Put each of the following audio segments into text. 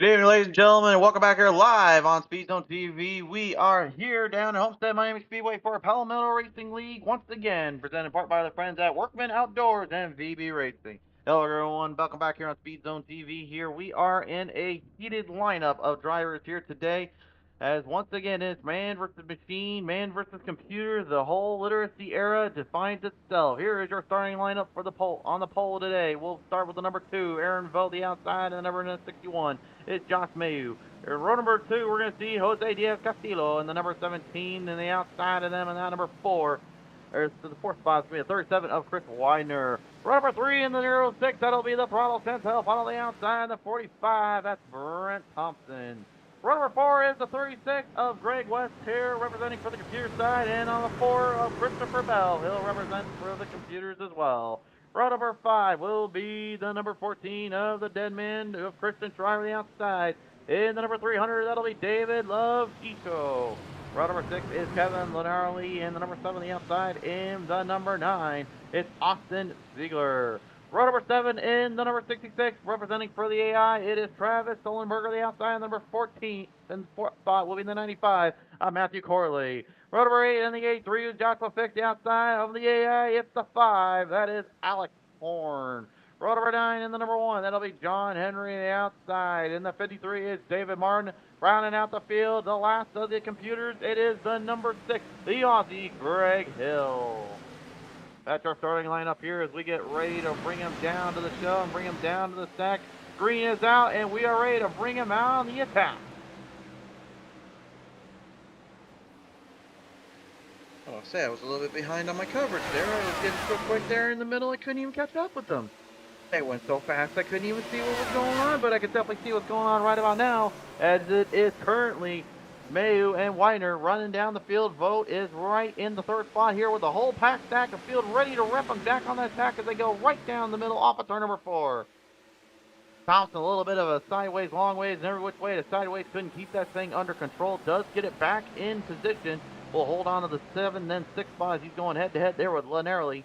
Good evening, ladies and gentlemen, and welcome back here live on Speed Zone TV. We are here down at Homestead, Miami Speedway for a Palmetto Racing League once again, presented in part by the friends at Workman Outdoors and VB Racing. Hello, everyone. Welcome back here on Speed Zone TV. Here we are in a heated lineup of drivers here today. As once again, it's man versus machine, man versus computer. The whole literacy era defines itself. Here is your starting lineup for the poll on the poll today. We'll start with the number 2, Aaron Vogt, the outside, and the number 61. It's Josh Mayu. In row number 2, we're going to see Jose Diaz Castillo and the number 17 and the outside of them, and that number 4. There's the fourth spot is going to be a 37 of Chris Widener. Row number 3 in the 06, that'll be the Throttle Sentinel. On the outside, the 45, that's Brent Thompson. Row number 4 is the 36 of Greg West here, representing for the computer side, and on the 4 of Christopher Bell. He'll represent for the computers as well. Row number 5 will be the number 14 of the Deadman of Christian Schreiber the outside. In the number 300, that'll be David Love Chico. Row number 6 is Kevin Lenarly, and the number 7 the outside. In the number 9, it's Austin Ziegler. Row number 7 in the number 66, representing for the AI, it is Travis Sullenberger, the outside, number 14, and the fourth spot will be the 95, Matthew Corley. Row number 8 in the 83 is Joshua Fick, the outside of the AI, it's the 5, that is Alex Horn. Row number 9 in the number 1, that'll be John Henry, the outside. In the 53 is David Martin, rounding out the field, the last of the computers, it is the number 6, the Aussie, Greg Hill. That's our starting lineup here as we get ready to bring him down to the show and bring him down to the stack. Green is out, and we are ready to bring him out on the attack. I'll say I was a little bit behind on my coverage there. I was getting so quick there in the middle, I couldn't even catch up with them. They went so fast I couldn't even see what was going on, but I could definitely see what's going on right about now, as it is currently Mayu and Weiner running down the field. Vogt is right in the third spot here with the whole pack stack of field ready to rep them back on that attack as they go right down the middle off of turn number 4. Thompson, a little bit of a sideways, long ways, and every which way to sideways, couldn't keep that thing under control. Does get it back in position. Will hold on to the 7, then 6 spot as he's going head-to-head there with Lenarly.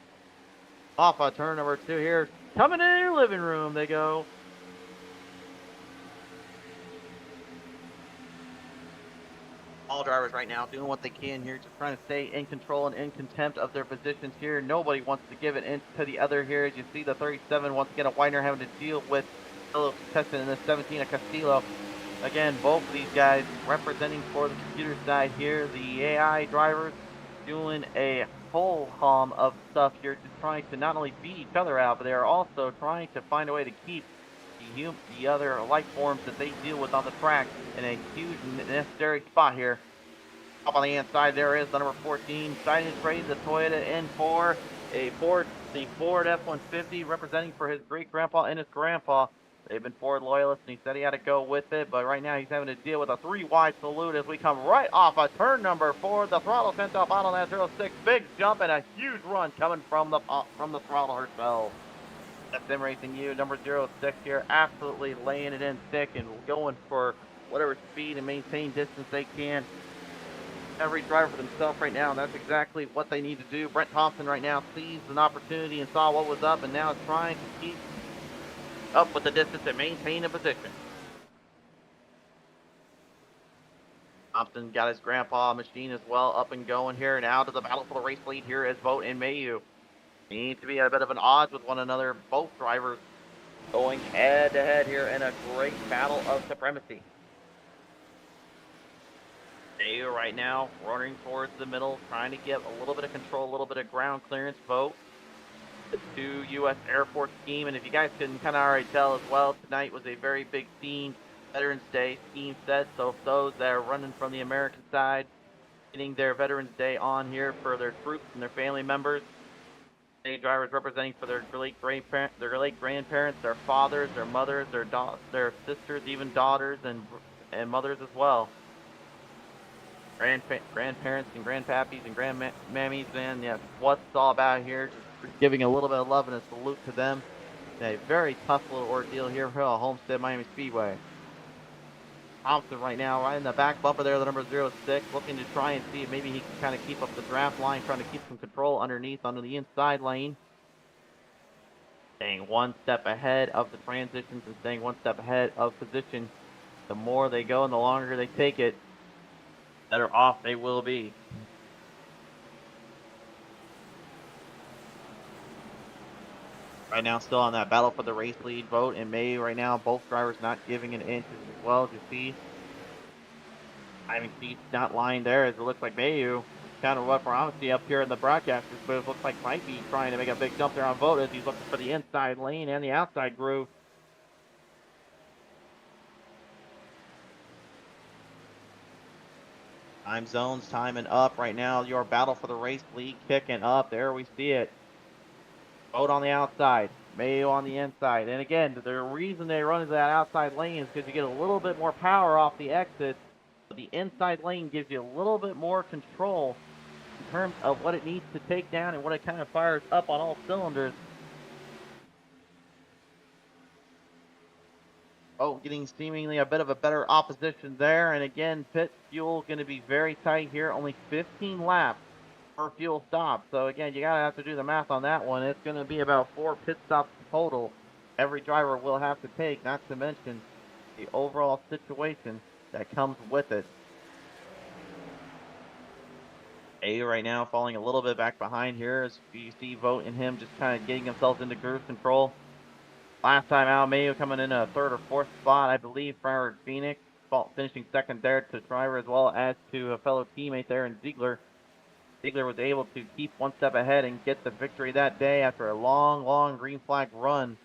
Off of turn number 2 here. Coming in your living room, they go. All drivers right now doing what they can here, just trying to stay in control and in contempt of their positions here. Nobody wants to give it into the other here. As you see, the 37 once again, a Weiner having to deal with fellow contestant in the 17 of Castillo. Again, both of these guys representing for the computer side here. The AI drivers doing a whole hum of stuff here, just trying to not only beat each other out, but they are also trying to find a way to keep the other life forms that they deal with on the track in a huge necessary spot here. Up on the inside there is the number 14 Siding Trade, the Toyota N4, the Ford F-150 representing for his great-grandpa and his grandpa. They've been Ford loyalists, and he said he had to go with it, but right now he's having to deal with a 3-wide salute as we come right off of turn number 4. The throttle sent up on that 06. Big jump and a huge run coming from the throttle herself. SM Racing U, number 06 here, absolutely laying it in thick and going for whatever speed and maintain distance they can. Every driver for themselves right now, and that's exactly what they need to do. Brent Thompson right now seized an opportunity and saw what was up, and now is trying to keep up with the distance and maintain a position. Thompson got his grandpa machine as well up and going here, and out of the battle for the race lead here is Vogt and Mayu. Need to be at a bit of an odds with one another. Both drivers going head-to-head here in a great battle of supremacy. Mayu right now running towards the middle, trying to get a little bit of control, a little bit of ground clearance. Vogt, the 2 U.S. Air Force scheme, and if you guys can kind of already tell as well, tonight was a very big theme, Veterans Day scheme set, so those that are running from the American side, getting their Veterans Day on here for their troops and their family members. Many drivers representing for their late grandparents, their fathers, their mothers, their sisters, even daughters and mothers as well. Grandparents and grandpappies and grandmammies, man, yeah, what's it's all about here. Just giving a little bit of love and a salute to them. A very tough little ordeal here for Homestead Miami Speedway. Thompson right now, right in the back bumper there, the number 06, looking to try and see if maybe he can kind of keep up the draft line, trying to keep some control underneath onto the inside lane. Staying one step ahead of the transitions and staying one step ahead of position The more they go and the longer they take it, the better off they will be. Right now, still on that battle for the race lead vote in May. Right now, both drivers not giving an inch as well as you see. Timing seat's not lying there as it looks like Mayu kind of what we're honestly up here in the broadcasters, but it looks like might be trying to make a big jump there on vote as he's looking for the inside lane and the outside groove. Time zones timing up right now. Your battle for the race lead kicking up. There we see it. Vote on the outside, Mayo on the inside. And again, the reason they run into that outside lane is because you get a little bit more power off the exit. But the inside lane gives you a little bit more control in terms of what it needs to take down and what it kind of fires up on all cylinders. Oh, getting seemingly a bit of a better opposition there. And again, pit fuel going to be very tight here. Only 15 laps per fuel stop. So again, you got to have to do the math on that one. It's going to be about 4 pit stops total every driver will have to take, not to mention the overall situation that comes with it. A right now falling a little bit back behind here as you see Vote and him just kind of getting themselves into cruise control. Last time out, Mayo coming in a third or fourth spot, I believe, for Phoenix, finishing second there to driver as well as to a fellow teammate there in Ziegler. Ziegler was able to keep one step ahead and get the victory that day after a long, long green flag run.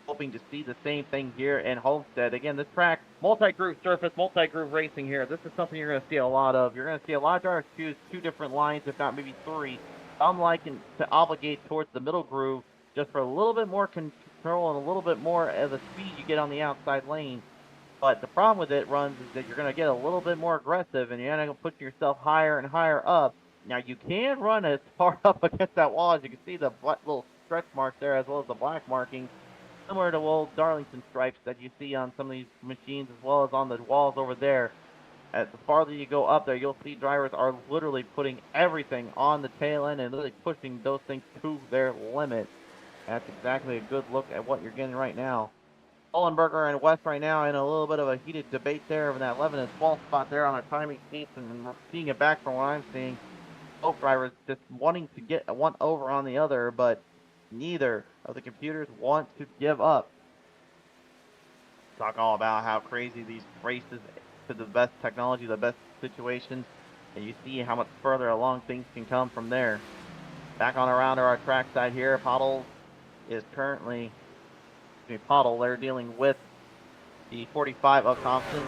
Hoping to see the same thing here in Homestead. Again, this track, multi-groove surface, multi-groove racing here. This is something you're going to see a lot of. You're going to see a lot of drivers choose 2 different lines, if not maybe 3. Some liking to obligate towards the middle groove just for a little bit more control and a little bit more of the speed you get on the outside lane. But the problem with it runs is that you're going to get a little bit more aggressive and you're going to put yourself higher and higher up. Now, you can run as far up against that wall as you can see the little stretch marks there as well as the black marking. Similar to old Darlington stripes that you see on some of these machines as well as on the walls over there. As the farther you go up there, you'll see drivers are literally putting everything on the tail end and literally pushing those things to their limit. That's exactly a good look at what you're getting right now. Ullenberger and West right now in a little bit of a heated debate there in that 11 and 12 spot there on a timing seats, and we're seeing it back from what I'm seeing. Both drivers just wanting to get one over on the other, but neither of the computers want to give up. Talk all about how crazy these races to the best technology, the best situations, and you see how much further along things can come from there. Back on around to our track side here, Pottle is currently, Pottle, they're dealing with the 45 of Thompson.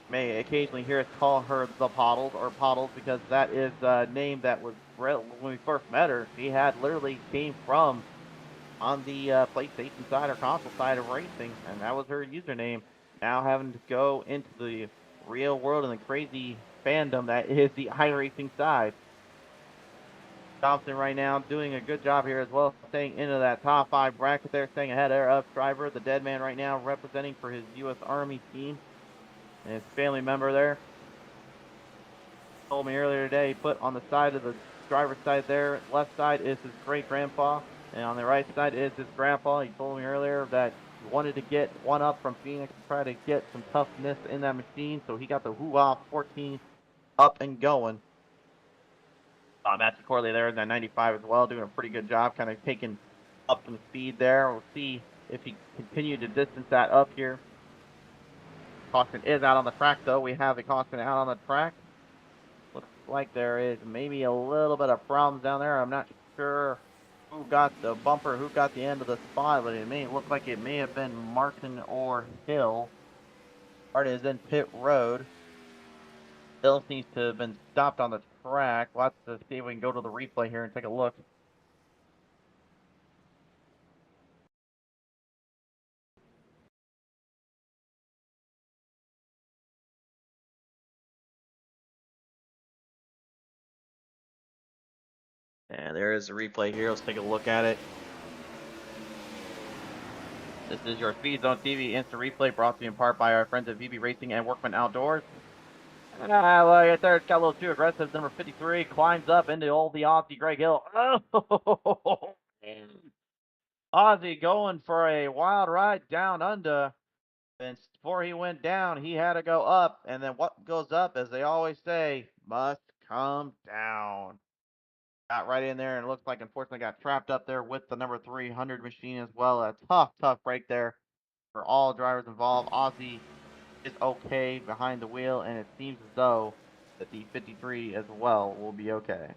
May occasionally hear us call her the Pottles or Pottles because that is a name that was when we first met her. She had literally came from on the PlayStation side or console side of racing, and that was her username. Now having to go into the real world and the crazy fandom that is the iRacing side. Thompson right now doing a good job here as well, staying into that top 5 bracket there, staying ahead of driver, the Dead Man right now representing for his U.S. Army team and his family member there. Told me earlier today, he put on the side of the driver's side there, left side is his great grandpa, and on the right side is his grandpa. He told me earlier that he wanted to get one up from Phoenix to try to get some toughness in that machine, so he got the Hoo-Ah 14 up and going. Matthew Corley there in that 95 as well, doing a pretty good job, kind of taking up some speed there. We'll see if he continued to distance that up here. Caution is out on the track, though. We have the caution out on the track. Looks like there is maybe a little bit of problems down there. I'm not sure who got the bumper, who got the end of the spot, but it may look like it may have been Martin or Hill. Martin is in pit road. Hill seems to have been stopped on the track. We'll have to see if we can go to the replay here and take a look. And there is a replay here. Let's take a look at it. This is your Speed Zone TV instant replay brought to you in part by our friends at VB Racing and Workman Outdoors. Look at there, it's got a little too aggressive. Number 53 climbs up into old the Aussie Greg Hill. Oh, Aussie going for a wild ride down under. And before he went down, he had to go up. And then what goes up, as they always say, must come down. Got right in there and looks like unfortunately got trapped up there with the number 300 machine as well. A tough break there for all drivers involved. Ozzy is okay behind the wheel, and it seems as though that the 53 as well will be okay.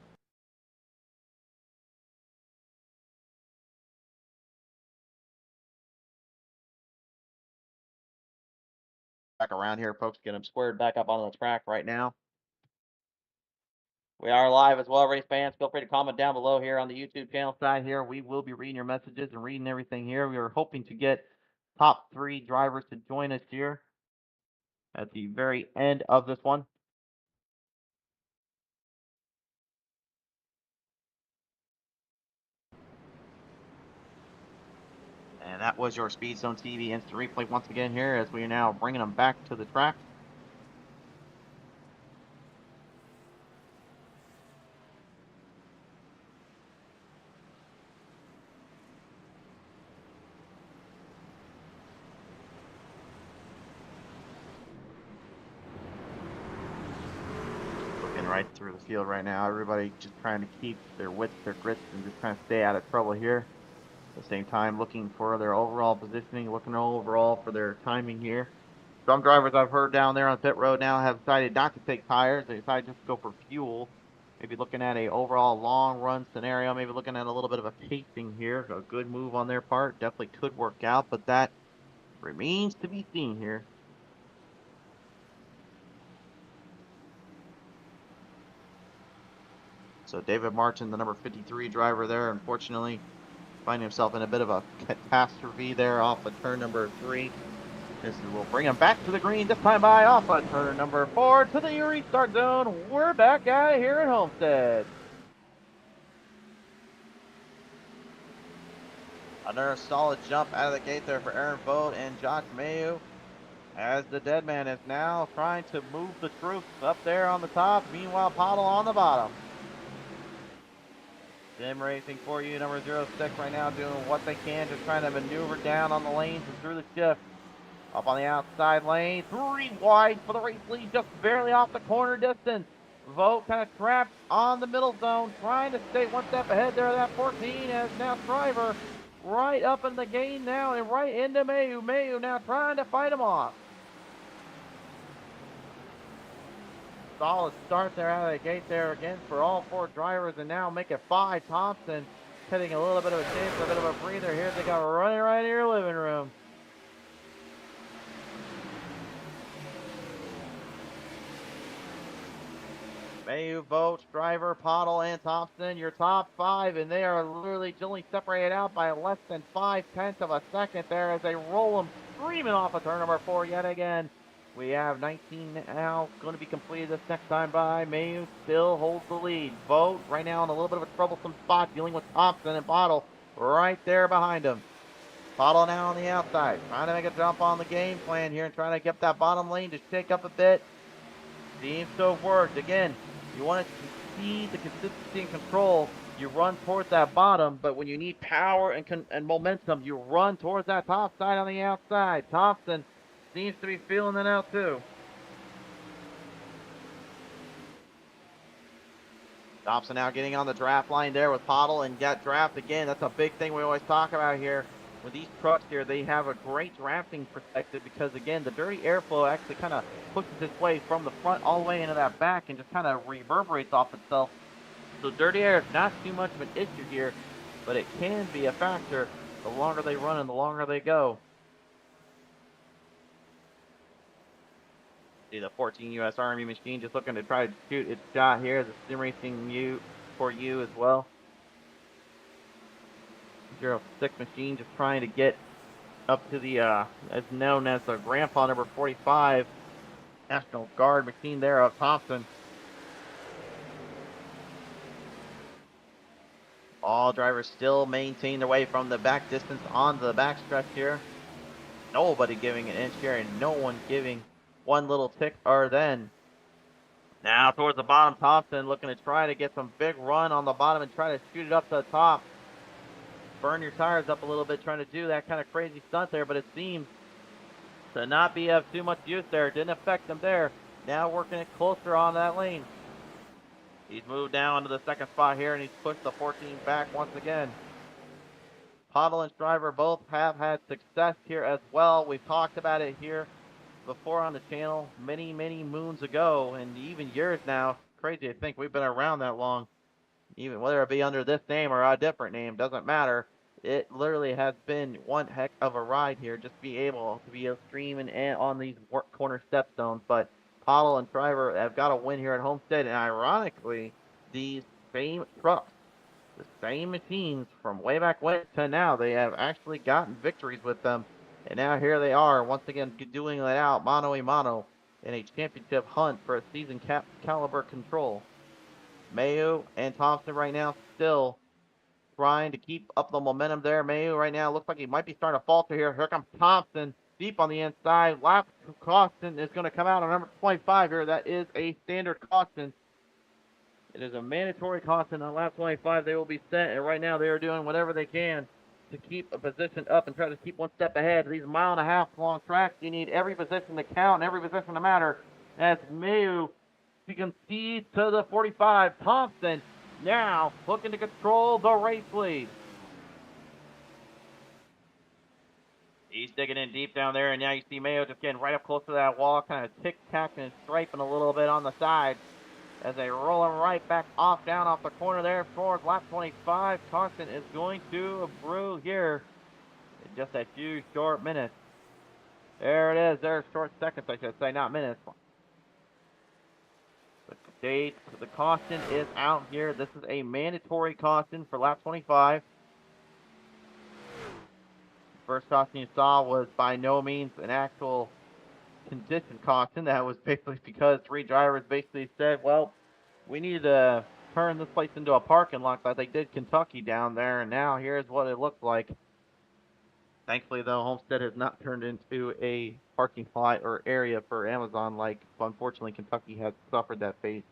Back around here, folks, get them squared back up on the track right now. We are live as well, race fans. Feel free to comment down below here on the YouTube channel side here. We will be reading your messages and reading everything here. We are hoping to get top 3 drivers to join us here at the very end of this one. And that was your Speed Zone TV instant replay once again here as we are now bringing them back to the track. Looking right through the field right now. Everybody just trying to keep their wits, their grits, and just trying to stay out of trouble here. At the same time, looking for their overall positioning, looking overall for their timing here. Some drivers I've heard down there on pit road now have decided not to take tires. They decided just to go for fuel. Maybe looking at a overall long run scenario. Maybe looking at a little bit of a pacing here. A good move on their part. Definitely could work out, but that remains to be seen here. So David Martin, the number 53 driver there, unfortunately finding himself in a bit of a catastrophe there off of turn number 3. This will bring him back to the green, this time by off of turn number 4 to the restart zone. We're back out here at Homestead. Another solid jump out of the gate there for Aaron Vogt and Josh Mayu, as the dead man is now trying to move the troops up there on the top. Meanwhile, Pottle on the bottom. Sim Racing for you, number 06 right now doing what they can, just trying to maneuver down on the lanes and through the shift. Up on the outside lane, 3 wide for the race lead, just barely off the corner distance. Vogt kind of trapped on the middle zone, trying to stay one step ahead there of that 14, as now Shriver right up in the game now and right into Mayu. Mayu now trying to fight him off. Solid start there out of the gate there again for all 4 drivers, and now make it 5. Thompson hitting a little bit of a chance, a bit of a breather here. They got running right in your living room. Mayu, Vogt, Driver, Pottle, and Thompson, your top 5, and they are literally only separated out by less than 5/10 of a second there as they roll them screaming off of turn number 4 yet again. We have 19 now going to be completed this next time by. Mayu still holds the lead. Vogt right now in a little bit of a troublesome spot, dealing with Thompson and Pottle right there behind him. Pottle now on the outside, trying to make a jump on the game plan here and trying to get that bottom lane to shake up a bit. Seems to have worked. Again, you want to see the consistency and control. You run towards that bottom, but when you need power and momentum, you run towards that top side on the outside. Thompson seems to be feeling it out too. Thompson now getting on the draft line there with Pottle and get draft again. That's a big thing we always talk about here. With these trucks here, they have a great drafting perspective because, again, the dirty airflow actually kind of pushes its way from the front all the way into that back and just kind of reverberates off itself. So dirty air is not too much of an issue here, but it can be a factor the longer they run and the longer they go. See the 14 U.S. Army machine just looking to try to shoot its shot here. The Sim Racing for you as well. 06 machine just trying to get up to the, as known as the grandpa number 45 National Guard machine there of Thompson. All drivers still maintain their way from the back distance on the back stretch here. Nobody giving an inch here and no one giving one little tick or then. Now towards the bottom, Thompson looking to try to get some big run on the bottom and try to shoot it up to the top. Burn your tires up a little bit trying to do that kind of crazy stunt there, but it seems to not be of too much use there. Didn't affect them there. Now working it closer on that lane. He's moved down to the second spot here, and he's pushed the 14 back once again. Pottle and Shriver both have had success here as well. We've talked about it here before on the channel many, many moons ago, and even years now. Crazy to think we've been around that long. Even whether it be under this name or a different name, doesn't matter. It literally has been one heck of a ride here, just be able to be streaming and on these corner stepstones. But Pottle and Shriver have got a win here at Homestead, and ironically, these same trucks, the same machines from way back when to now, they have actually gotten victories with them. And now here they are, once again, doing it out, mano a mano, in a championship hunt for a season caliber control. Mayu and Thompson right now still trying to keep up the momentum there. Mayu right now looks like he might be starting to falter here. Here comes Thompson deep on the inside. Lap caution is going to come out on number 25 here. That is a standard caution. It is a mandatory caution on lap 25. They will be set, and right now they are doing whatever they can to keep a position up and try to keep one step ahead. These 1.5 mile long tracks, you need every position to count and every position to matter. As Mayu, you can see to the 45. Thompson now looking to control the race lead. He's digging in deep down there, and now you see Mayo just getting right up close to that wall, kind of tic-tacking and striping a little bit on the side as they roll him right back off down off the corner there towards lap 25. Thompson is going to brew here in just a few short minutes. There it is. There's short seconds, I should say, not minutes. The caution is out here. This is a mandatory caution for lap 25. The first caution you saw was by no means an actual condition caution. That was basically because 3 drivers basically said, well, we need to turn this place into a parking lot like they did Kentucky down there, and now here's what it looks like. Thankfully, though, Homestead has not turned into a parking lot or area for Amazon like, unfortunately, Kentucky has suffered that fate.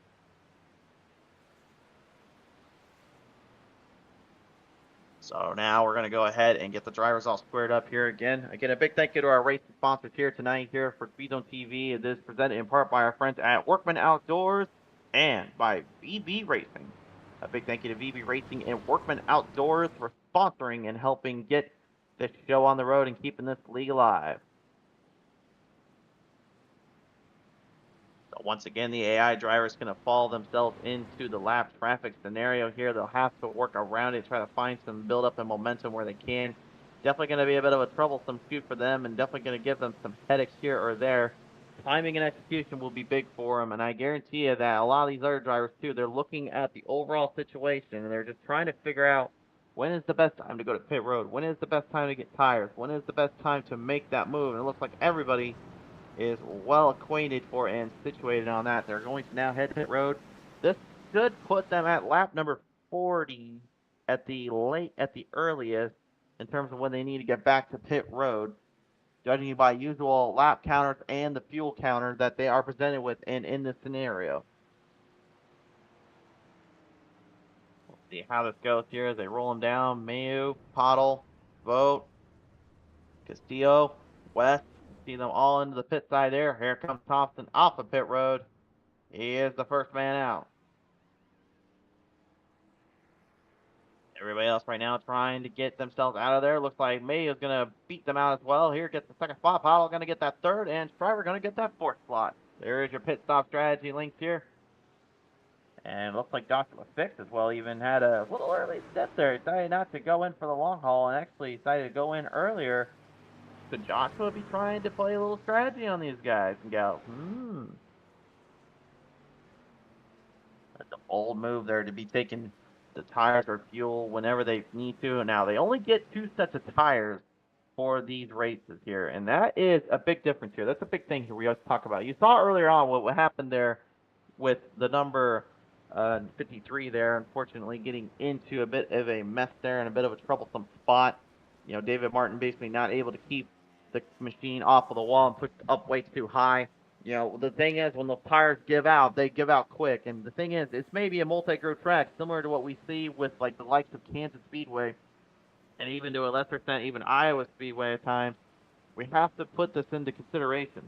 So now we're going to go ahead and get the drivers all squared up here again. Again, a big thank you to our race sponsors here tonight here for Speed Zone TV. It is presented in part by our friends at Workman Outdoors and by VB Racing. A big thank you to VB Racing and Workman Outdoors for sponsoring and helping get this show on the road and keeping this league alive. So once again, the AI driver is going to fall themselves into the lap traffic scenario here. They'll have to work around it, try to find some build-up and momentum where they can. Definitely going to be a bit of a troublesome shoot for them, and definitely going to give them some headaches here or there. Timing and execution will be big for them, and I guarantee you that a lot of these other drivers, too, they're looking at the overall situation, and they're just trying to figure out when is the best time to go to pit road, when is the best time to get tires, when is the best time to make that move, and it looks like everybody is well acquainted for and situated on that. They're going to now head to pit road. This should put them at lap number 40 at the earliest in terms of when they need to get back to pit road, judging by usual lap counters and the fuel counter that they are presented with in this scenario. We'll see how this goes here as they roll them down. Mayu, Pottle, Vogt, Castillo, West. See them all into the pit side there. Here comes Thompson off of pit road. He is the first man out. Everybody else right now trying to get themselves out of there. Looks like May is going to beat them out as well. Here gets the second spot. Pottle going to get that third, and Shriver going to get that fourth slot. There is your pit stop strategy linked here. And it looks like Joshua Fix as well even had a little early step there. He decided not to go in for the long haul and actually decided to go in earlier. Could Joshua be trying to play a little strategy on these guys and gals? That's a bold move there to be taking the tires or fuel whenever they need to. Now, they only get 2 sets of tires for these races here, and that is a big difference here. That's a big thing here we always talk about. You saw earlier on what happened there with the number 53 there, unfortunately getting into a bit of a mess there and a bit of a troublesome spot. You know, David Martin basically not able to keep the machine off of the wall and pushed up way too high. You know, the thing is, when the tires give out, they give out quick. And the thing is, it's maybe a multi-groove track, similar to what we see with, like, the likes of Kansas Speedway, and even to a lesser extent, even Iowa Speedway at times. We have to put this into consideration.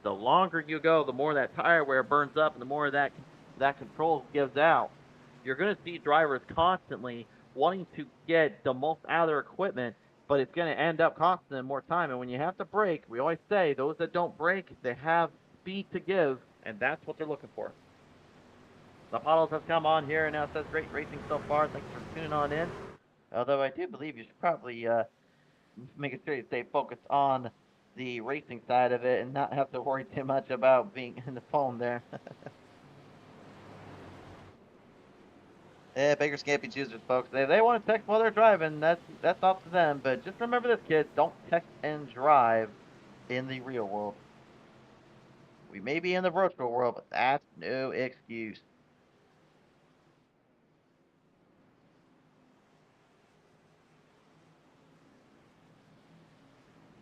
The longer you go, the more that tire wear burns up and the more that control gives out. You're going to see drivers constantly wanting to get the most out of their equipment, but it's going to end up costing them more time. And when you have to brake, we always say those that don't brake, they have speed to give, and that's what they're looking for. The Apollos has come on here and now says great racing so far. Thanks for tuning on in. Although I do believe you should probably make sure you stay focused on the racing side of it and not have to worry too much about being in the phone there. Yeah, beggars can't be choosers, folks. If they want to text while they're driving, that's up to them. But just remember this, kids: don't text and drive in the real world. We may be in the virtual world, but that's no excuse.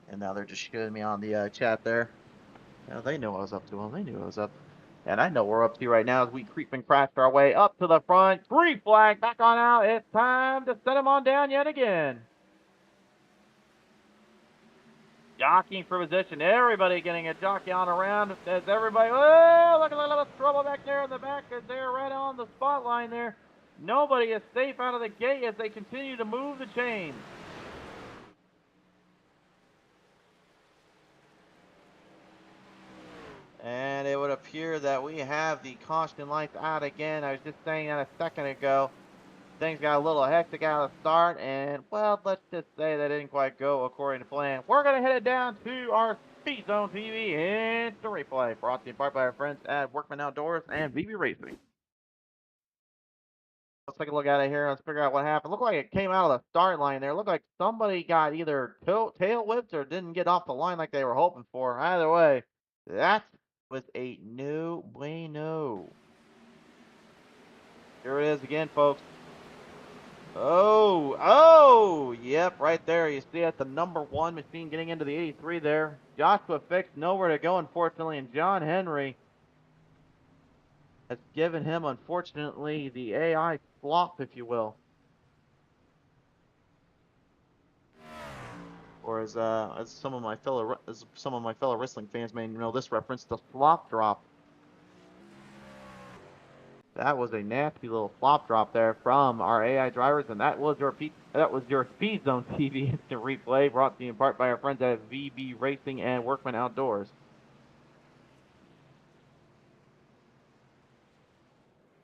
And now they're just shooting me on the chat there. Now they know what I was up to. Well, they knew I was up. And I know what we're up to right now as we creep and crash our way up to the front. Green flag back on out. It's time to set them on down yet again. Jockeying for position. Everybody getting a jockey on around. As everybody, oh, look at a little trouble back there in the back as they're right on the spot line there. Nobody is safe out of the gate as they continue to move the chains. And it would appear that we have the caution lights out again. I was just saying that a second ago. Things got a little hectic out of the start, and, well, let's just say that didn't quite go according to plan. We're going to head it down to our Speed Zone TV Instant Replay, brought to you in part by our friends at Workman Outdoors and VB Racing. Let's take a look at it here. Let's figure out what happened. Looked like it came out of the start line there. Looked like somebody got either tail whipped or didn't get off the line like they were hoping for. Either way, that was a no bueno. Here it is again, folks. Oh, yep, right there. You see it, the number one machine getting into the 83 there. Joshua Fix, nowhere to go, unfortunately, and John Henry has given him, unfortunately, the AI flop, if you will. Or as some of my fellow wrestling fans may know this reference, the flop drop. That was a nasty little flop drop there from our AI drivers, and that was your Speed Zone TV instant replay, brought to you in part by our friends at VB Racing and Workman Outdoors.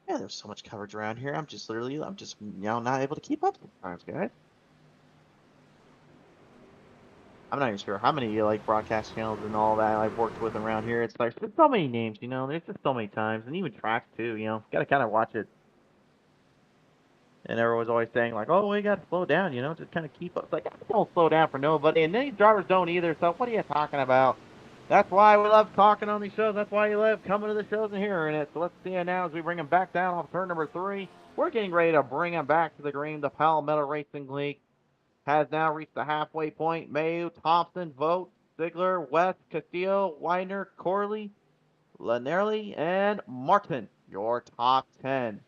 Yeah, there's so much coverage around here. I'm just not able to keep up sometimes, guys. I'm not even sure how many like broadcast channels and all that I've worked with around here. It's like there's so many names, you know. There's just so many times, and even tracks too. You know, gotta kind of watch it. And everyone's always saying like, "Oh, we got to slow down," you know, just kind of keep up. It's like, I don't slow down for nobody, and these drivers don't either. So what are you talking about? That's why we love talking on these shows. That's why you love coming to the shows and hearing it. So let's see it now as we bring them back down off turn number 3. We're getting ready to bring them back to the green. The Palmetto Racing League has now reached the halfway point. Mayu, Thompson, Vogt, Sigler, West, Castillo, Weiner, Corley, Lanerly, and Martin, your top 10.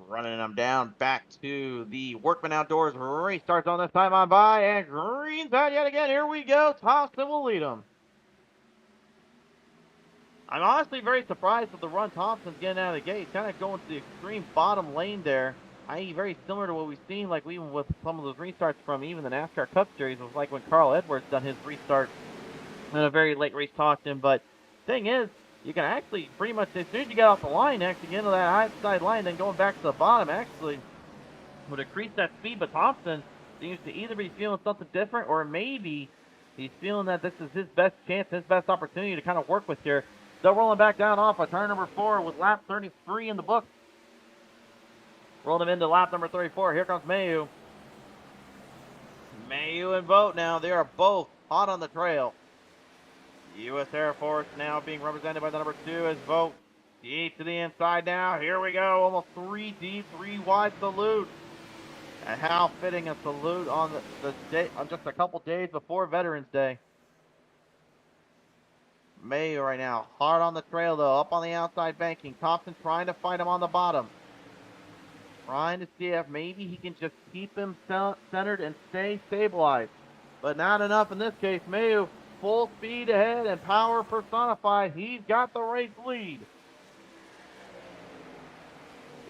Running them down back to the Workman Outdoors race starts on this time on by, and green's out yet again. Here we go. Thompson will lead them. I'm honestly very surprised with the run Thompson's getting out of the gate. Kind of going to the extreme bottom lane there. I.e. very similar to what we've seen, like even with some of those restarts from even the NASCAR Cup Series. It was like when Carl Edwards done his restart in a very late race caution. But thing is, you can actually pretty much, as soon as you get off the line, actually get into that high side line, then going back to the bottom, actually would increase that speed. But Thompson seems to either be feeling something different, or maybe he's feeling that this is his best chance, his best opportunity to kind of work with here. Still rolling back down off of turn number 4 with lap 33 in the book. Rolled him into lap number 34. Here comes Mayu. Mayu and Vogt now. They are both hot on the trail. U.S. Air Force now being represented by the number 2 as Vogt. Deep to the inside now. Here we go. Almost 3 deep, 3 wide salute. And how fitting a salute on the day, on just a couple days before Veterans Day. Mayu right now, hard on the trail though, up on the outside banking. Thompson trying to fight him on the bottom. trying to see if maybe he can just keep him centered and stay stabilized. But not enough in this case. Mayu full speed ahead and power personified. He's got the race lead.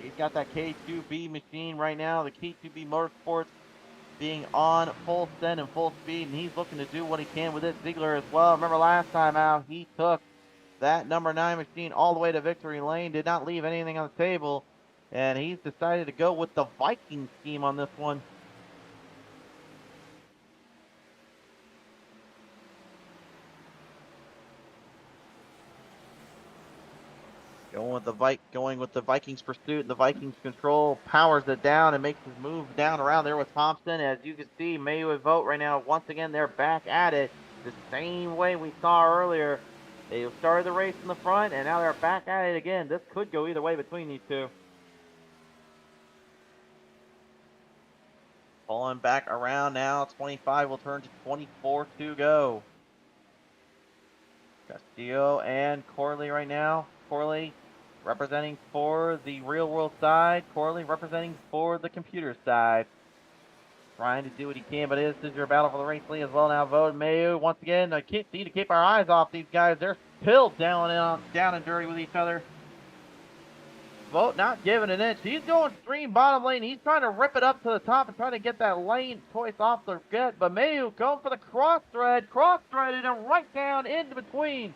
He's got that K2B machine right now, the K2B Motorsports being on full send and full speed, and he's looking to do what he can with this Ziegler as well. Remember last time out, he took that number 9 machine all the way to victory lane, did not leave anything on the table, and he's decided to go with the Viking scheme on this one. Going with the Vikings pursuit and the Vikings control, powers it down and makes his move down around there with Thompson. As you can see, Mayu and Vogt right now, once again, they're back at it the same way we saw earlier. They started the race in the front, and now they're back at it again. This could go either way between these two. Pulling back around now, 25 will turn to 24 to go. Castillo and Corley right now. Corley representing for the real world side. Corley representing for the computer side. Trying to do what he can, but this is your battle for the race lead as well now. Vogt and Mayu, once again, I can't see to keep our eyes off these guys. They're still down and dirty with each other. Vogt not giving an inch. He's going extreme bottom lane. He's trying to rip it up to the top and trying to get that lane choice off the get. But Mayu going for the cross threaded and right down into between.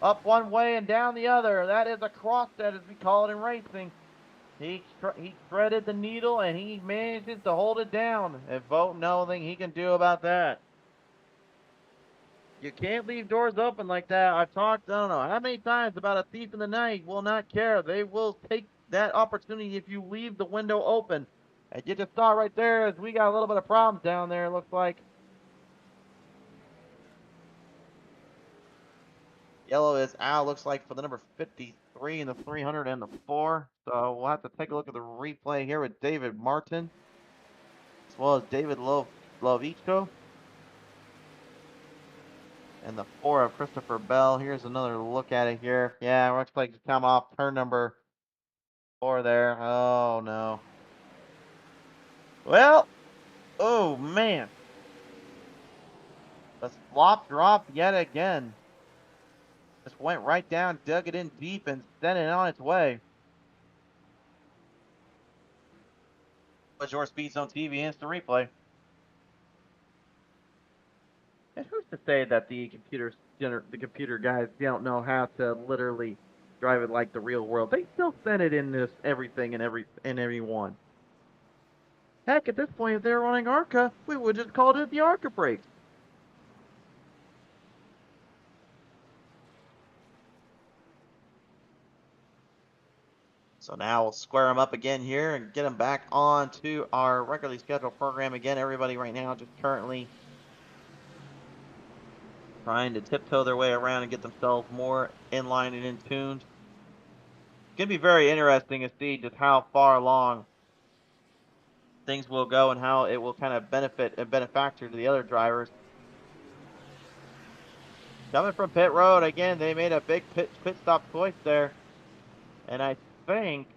Up one way and down the other. That is a cross thread, as we call it in racing. He threaded the needle and he manages to hold it down. And Vogt, nothing he can do about that. You can't leave doors open like that. I've talked, I don't know how many times about a thief in the night will not care. They will take that opportunity if you leave the window open. And you just saw right there as we got a little bit of problems down there, it looks like. Yellow is out, looks like, for the number 53 and the 304. So we'll have to take a look at the replay here with David Martin, as well as David Lovichko. And the 4 of Christopher Bell. Here's another look at it here. Yeah, looks like it's come off turn number 4 there. Oh, no. Well, oh, man. The flop drop yet again. Just went right down, dug it in deep, and sent it on its way. But your Speed Zone TV instant replay. And who's to say that the computer guys don't know how to literally drive it like the real world? They still send it in this everything and everyone. Heck, at this point, if they were running ARCA, we would just called it the ARCA brakes. So now we'll square them up again here and get them back on to our regularly scheduled program again. Everybody right now just currently trying to tiptoe their way around and get themselves more in line and in tuned. It's going to be very interesting to see just how far along things will go and how it will kind of benefit and benefactor to the other drivers. Coming from pit road, again, they made a big pit stop choice there. And I think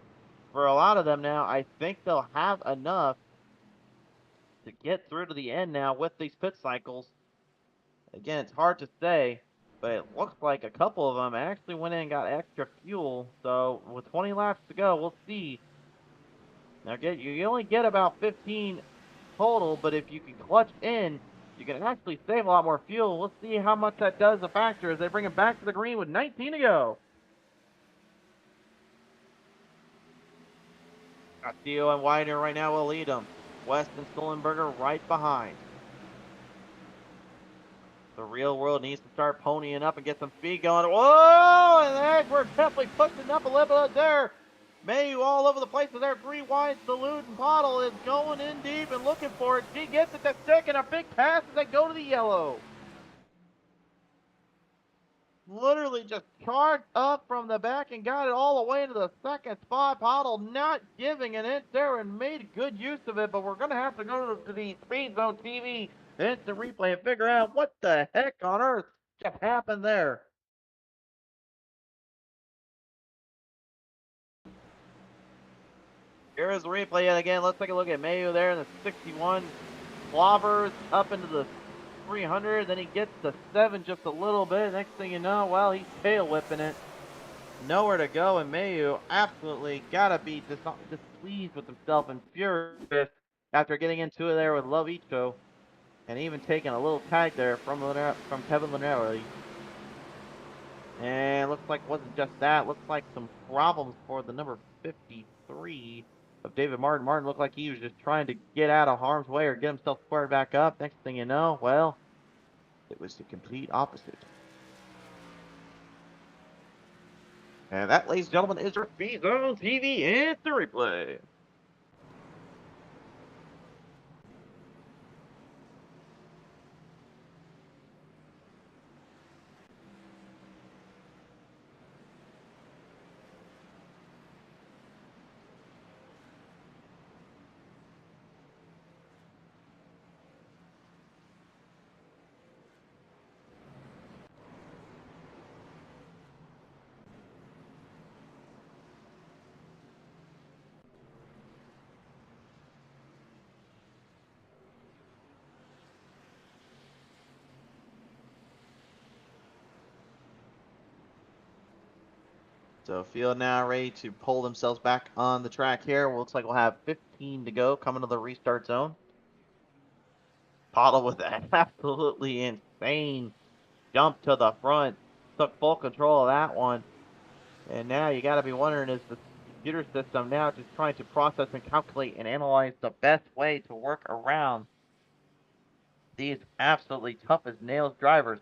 for a lot of them now, I think they'll have enough to get through to the end now with these pit cycles. Again, it's hard to say, but it looks like a couple of them actually went in and got extra fuel. So with 20 laps to go, we'll see. Now you only get about 15 total, but if you can clutch in, you can actually save a lot more fuel. We'll see how much that does a factor as they bring it back to the green with 19 to go. Castillo and Widener right now will lead them. West and Sullenberger right behind. The real world needs to start ponying up and get some speed going. Whoa! And we're definitely pushing up a little bit there. Mayu all over the place with their 3 wide salute, and Pottle is going in deep and looking for it. She gets it to stick, and a big pass as they go to the yellow. Literally just charged up from the back and got it all the way into the second spot. Pottle not giving an inch there and made good use of it, but we're going to have to go to the Speed Zone TV instant replay and figure out what the heck on earth just happened there. Here is the replay yet again. Let's take a look at Mayu there in the 61. Clobbers up into the 300. Then he gets the 7 just a little bit. Next thing you know, well, he's tail whipping it. Nowhere to go, and Mayu absolutely gotta be displeased with himself and furious after getting into it there with Lovicho, and even taking a little tag there from Kevin Linelli. And looks like it wasn't just that. Looks like some problems for the number 53 of David Martin. Martin looked like he was just trying to get out of harm's way or get himself squared back up. Next thing you know, well, it was the complete opposite. And that, ladies and gentlemen, is your Speed Zone TV Instant Replay. So field now ready to pull themselves back on the track here. Well, looks like we'll have 15 to go coming to the restart zone. Pottle with an absolutely insane jump to the front. Took full control of that one. And now you got to be wondering, is the computer system now just trying to process and calculate and analyze the best way to work around these absolutely tough as nails drivers?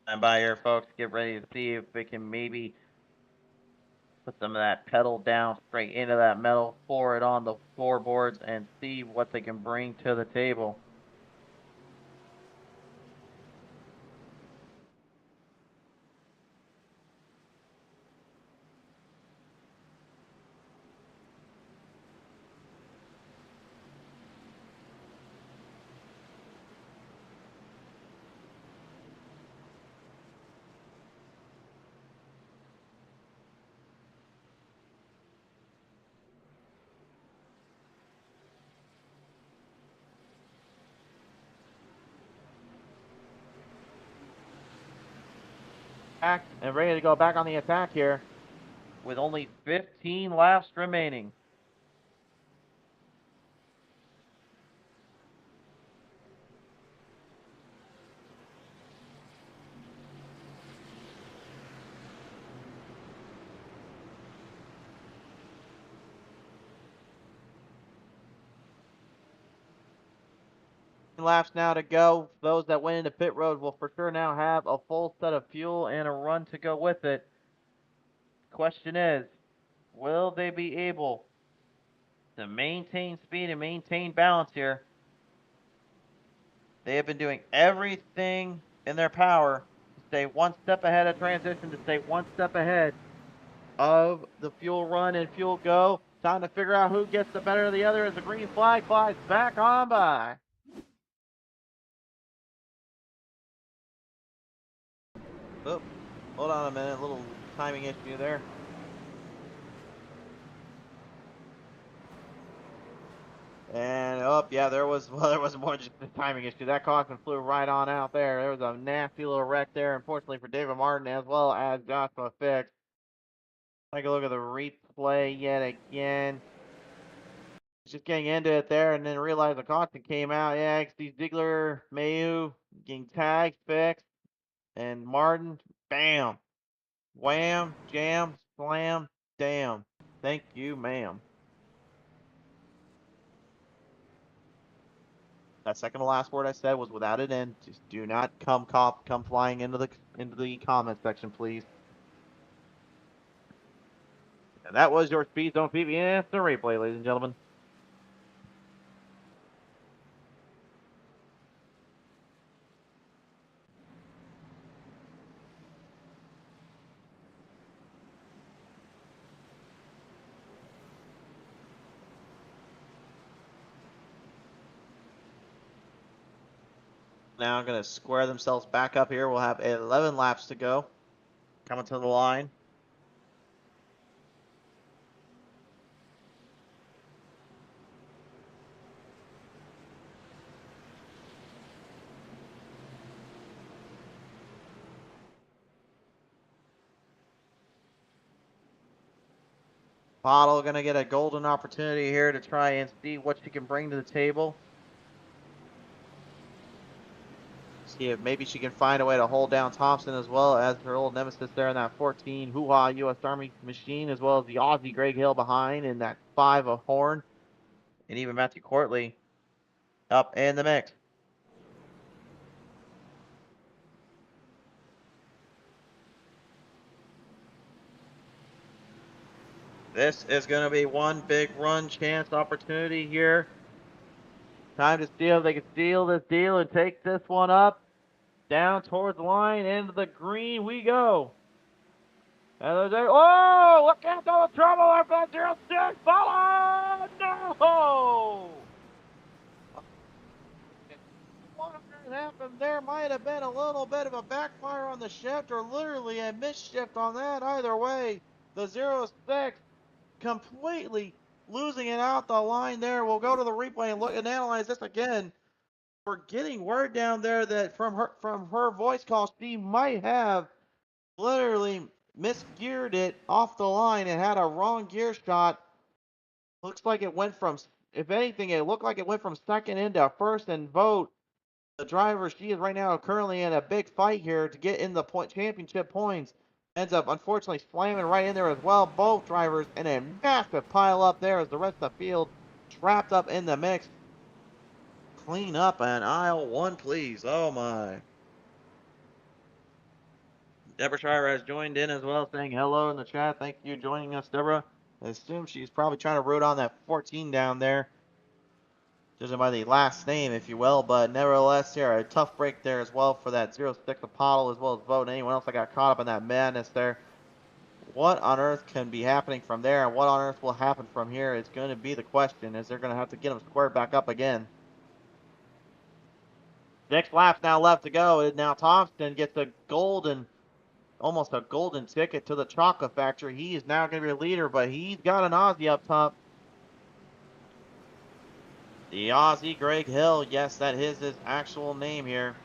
Stand by here, folks. Get ready to see if we can maybe put some of that pedal down straight into that metal, pour it on the floorboards, and see what they can bring to the table. Back and ready to go back on the attack here with only 15 laps remaining. Laps now to go. Those that went into pit road will for sure now have a full set of fuel and a run to go with it. Question is, will they be able to maintain speed and maintain balance here? They have been doing everything in their power to stay one step ahead of transition, to stay one step ahead of the fuel run and fuel go. Time to figure out who gets the better of the other as the green flag flies back on by. Oh, hold on a minute, a little timing issue there. And oh yeah, there was more just a timing issue. That caution flew right on out there. There was a nasty little wreck there, unfortunately for David Martin as well as Joshua Fix. Take a look at the replay yet again. Just getting into it there and then realized the caution came out. Yeah, XD Ziegler, Mayu getting tagged, fixed, and Martin, bam, wham, jam, slam, damn. Thank you, ma'am. That second to last word I said was without an end. Just do not come flying into the comment section, please. And that was your Speed Zone PBS the replay, ladies and gentlemen. Now going to square themselves back up here. We'll have 11 laps to go. Coming to the line. Bottle going to get a golden opportunity here to try and see what she can bring to the table. See if maybe she can find a way to hold down Thompson as well as her old nemesis there in that 14 Hoo-Ha U.S. Army machine, as well as the Aussie Greg Hill behind in that 5 of Horn, and even Matthew Courtley up in the mix. This is going to be one big run chance opportunity here. Time to steal. They can steal this deal and take this one up. Down towards the line, into the green we go. And there's oh, look out, the trouble. I've got 06. Follow! No! What happened there might have been a little bit of a backfire on the shift or literally a misshift on that. Either way, the 06 completely losing it out the line there. We'll go to the replay and look and analyze this again. We're getting word down there that from her voice call, she might have literally misgeared it off the line and had a wrong gear shot. Looks like it went from, if anything, it looked like it went from second into first and vote. The driver, she is right now currently in a big fight here to get in the championship points. Ends up unfortunately slamming right in there as well. Both drivers in a massive pile up there as the rest of the field trapped up in the mix. Clean up an aisle one, please. Oh my. Deborah Schreier has joined in as well, saying hello in the chat. Thank you for joining us, Deborah. I assume she's probably trying to root on that 14 down there, judging by the last name, if you will. But nevertheless, here, a tough break there as well for that 06 Apollo, as well as Vote and anyone else that got caught up in that madness there. What on earth can be happening from there, and what on earth will happen from here is going to be the question, as they're going to have to get them squared back up again. 6 laps now left to go, and now Thompson gets a golden, almost a golden ticket to the chocolate factory. He is now going to be a leader, but he's got an Aussie up top. The Aussie Greg Hill, yes, that is his actual name here.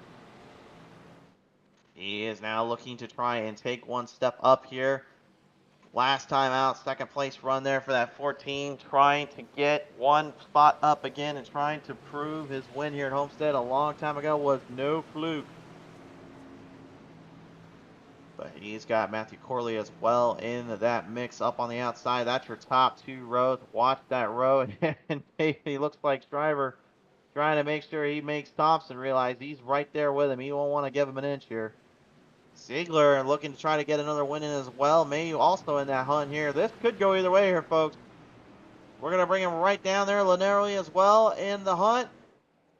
He is now looking to try and take one step up here. Last time out, second place run there for that 14, trying to get one spot up again and trying to prove his win here at Homestead a long time ago was no fluke. But he's got Matthew Corley as well in that mix up on the outside. That's your top 2 rows. Watch that row, and he looks like Shriver trying to make sure he makes Thompson realize he's right there with him. He won't want to give him an inch here. Ziegler looking to try to get another win in as well. Mayu also in that hunt here. This could go either way here, folks. We're going to bring him right down there. Laneri as well in the hunt.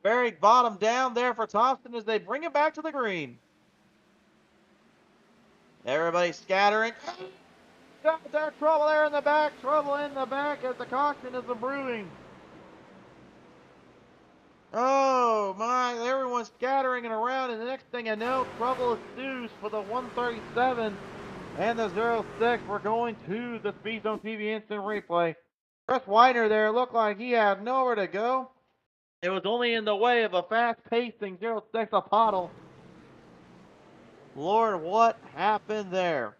Very bottom down there for Thompson as they bring him back to the green. Everybody scattering. Got there, trouble there in the back. Trouble in the back as the caution is brewing. Oh my, everyone's scattering and around, and the next thing I know, trouble ensues for the 137 and the 06. We're going to the Speed Zone TV instant replay. Chris Widener there looked like he had nowhere to go. It was only in the way of a fast-pacing 06 Apollo. Lord, what happened there?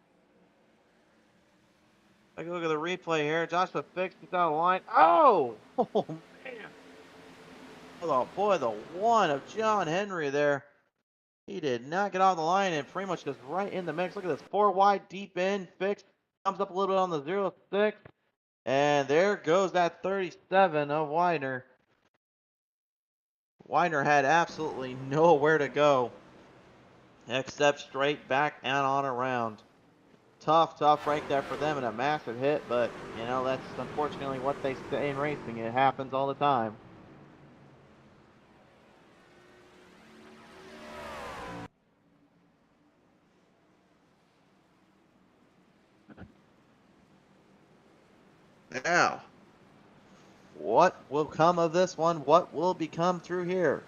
Take a look at the replay here. Joshua Fix gets out of the line. Oh! Oh, man. Oh, boy, the one of John Henry there. He did not get off the line and pretty much just right in the mix. Look at this 4 wide deep in. Fix comes up a little bit on the 06. And there goes that 37 of Widener. Widener had absolutely nowhere to go except straight back and on around. Tough break there for them and a massive hit, but, you know, that's unfortunately what they say in racing. It happens all the time. Now, what will come of this one? What will become through here?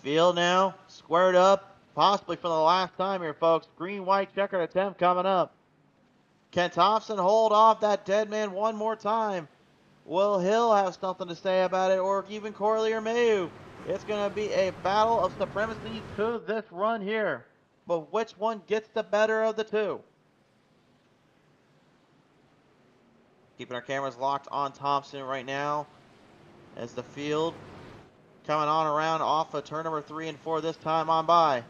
Field now, squared up, possibly for the last time here, folks. Green-white checkered attempt coming up. Can Thompson hold off that dead man one more time? Will Hill have something to say about it, or even Corley or Mayu? It's going to be a battle of supremacy to this run here. But which one gets the better of the two? Keeping our cameras locked on Thompson right now as the field coming on around off of turn number 3 and 4 this time on by.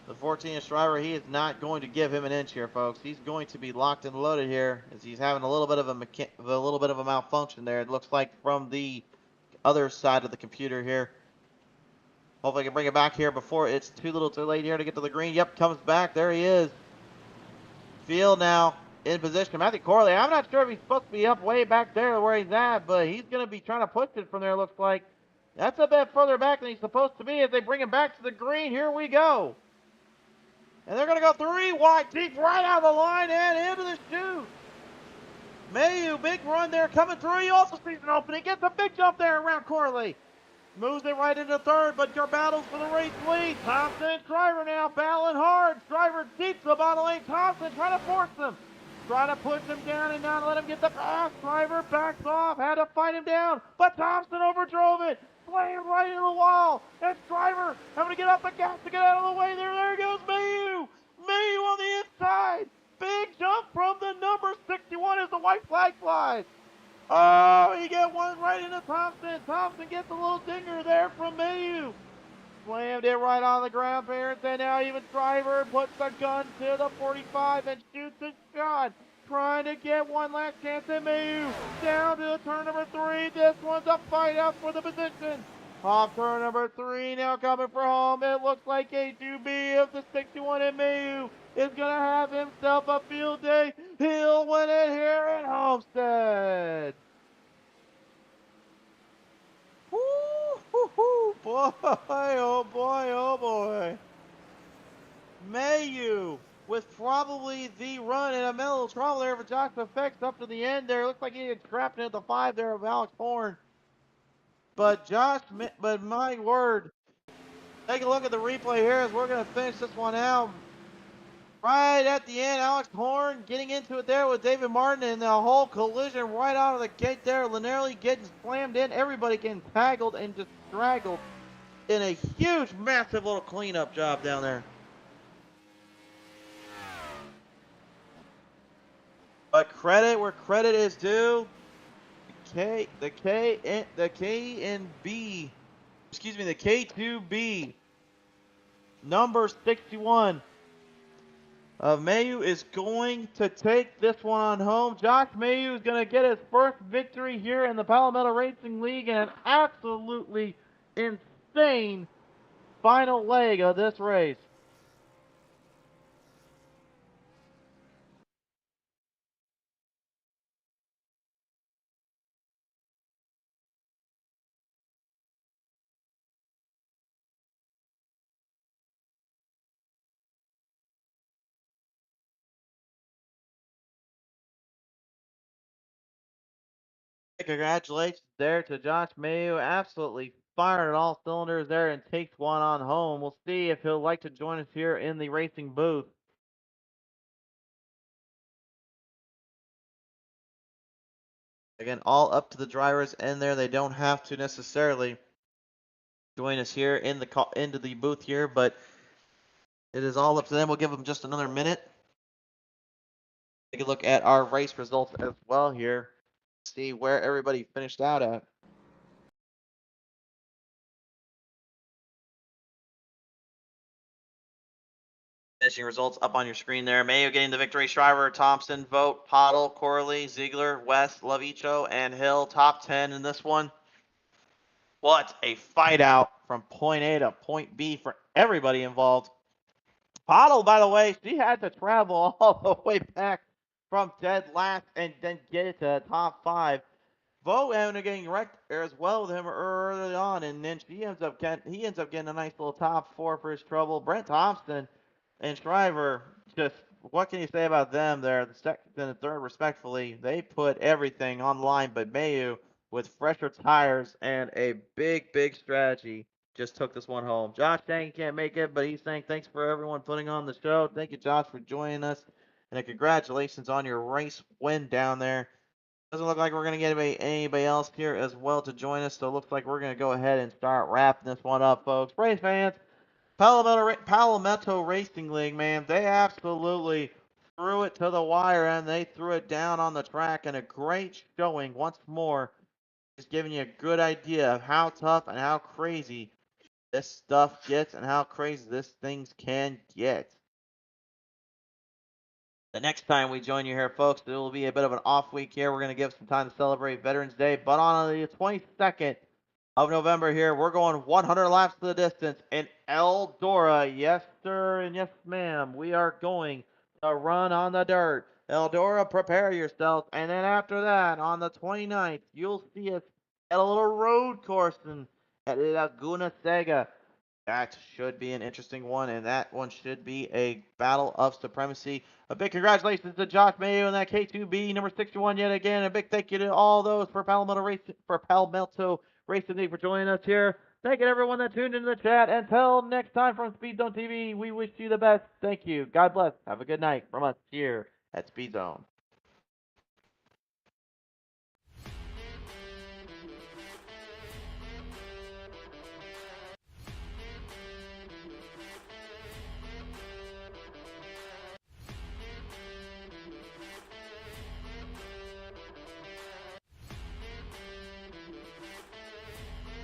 The 14-inch driver, he is not going to give him an inch here, folks. He's going to be locked and loaded here as he's having a little bit of a malfunction there. It looks like from the other side of the computer here. Hopefully I can bring it back here before it's too little too late here to get to the green. Yep, comes back. There he is. Field now in position. Matthew Corley, I'm not sure if he's supposed to be up way back there where he's at, but he's going to be trying to push it from there, looks like. That's a bit further back than he's supposed to be as they bring him back to the green. Here we go. And they're going to go 3 wide deep right out of the line and into the chute. Mayu, big run there coming through. He also sees an opening. Gets a big jump there around Corley. Moves it right into third, but your battles for the race lead. Thompson, Driver now battling hard. Driver deep to the bottom lane. Thompson trying to force him. Trying to push him down and not let him get the pass. Driver backs off. Had to fight him down, but Thompson overdrove it. Slammed right into the wall. That's Driver having to get off the gas to get out of the way there. There goes Mayu. Mayu on the inside. Big jump from the number 61 as the white flag flies. Oh, he got one right into Thompson. Thompson gets a little dinger there from Mayu. Slammed it right on the ground, parents, and now even Driver puts the gun to the 45 and shoots a shot. Trying to get one last chance at Mayu. Down to the turn number 3. This one's a fight out for the position. Off turn number 3, now coming for home. It looks like A2B of the 61 and Mayu is going to have himself a field day. He'll win it here at Homestead. Woo, hoo, hoo, boy, oh boy, oh boy. Mayu with probably the run in a middle trouble there for Josh Effects up to the end there. Looks like he had trapped into the 5 there of Alex Horn. But my word, take a look at the replay here as we're going to finish this one out. Right at the end, Alex Horn getting into it there with David Martin, and the whole collision right out of the gate there. Linelli getting slammed in. Everybody getting tackled and just straggled in a huge, massive little cleanup job down there. But credit where credit is due. The K2B, number 61 of Mayu is going to take this one on home. Josh Mayu is going to get his first victory here in the Palmetto Racing League in an absolutely insane final leg of this race. Congratulations there to Josh Mayu. Absolutely firing all cylinders there and takes one on home. We'll see if he'll like to join us here in the racing booth. Again, all up to the drivers in there. They don't have to necessarily join us here in into the booth here, but it is all up to them. We'll give them just another minute. Take a look at our race results as well here. See where everybody finished out at. Finishing results up on your screen there. Mayo getting the victory. Shriver, Thompson, Vogt, Pottle, Corley, Ziegler, West, Lovicho, and Hill. Top 10 in this one. What a fight out from point A to point B for everybody involved. Pottle, by the way, she had to travel all the way back from dead last and then get it to the top 5. Vogt having getting wrecked as well with him early on, and then he ends up getting a nice little top 4 for his trouble. Brent Thompson and Shriver, just what can you say about them there? The second and the third, respectfully, they put everything on the line, but Mayu with fresher tires and a big strategy just took this one home. Josh saying he can't make it, but he's saying thanks for everyone putting on the show. Thank you, Josh, for joining us. And congratulations on your race win down there. Doesn't look like we're going to get anybody else here as well to join us, so it looks like we're going to go ahead and start wrapping this one up, folks. Race fans, Palmetto Racing League, man, they absolutely threw it to the wire, and they threw it down on the track, and a great showing once more. Just giving you a good idea of how tough and how crazy this stuff gets and how crazy this things can get. The next time we join you here, folks, it will be a bit of an off week here. We're going to give some time to celebrate Veterans Day. But on the 22nd of November here, we're going 100 laps to the distance in Eldora. Yes, sir, and yes, ma'am. We are going to run on the dirt. Eldora, prepare yourself. And then after that, on the 29th, you'll see us at a little road course at Laguna Seca. That should be an interesting one, and that one should be a battle of supremacy. A big congratulations to Josh Mayo and that K2B number 61 yet again. A big thank you to all those for Palmetto Racing League for joining us here. Thank you to everyone that tuned into the chat. Until next time from Speed Zone TV, we wish you the best. Thank you. God bless. Have a good night from us here at Speed Zone.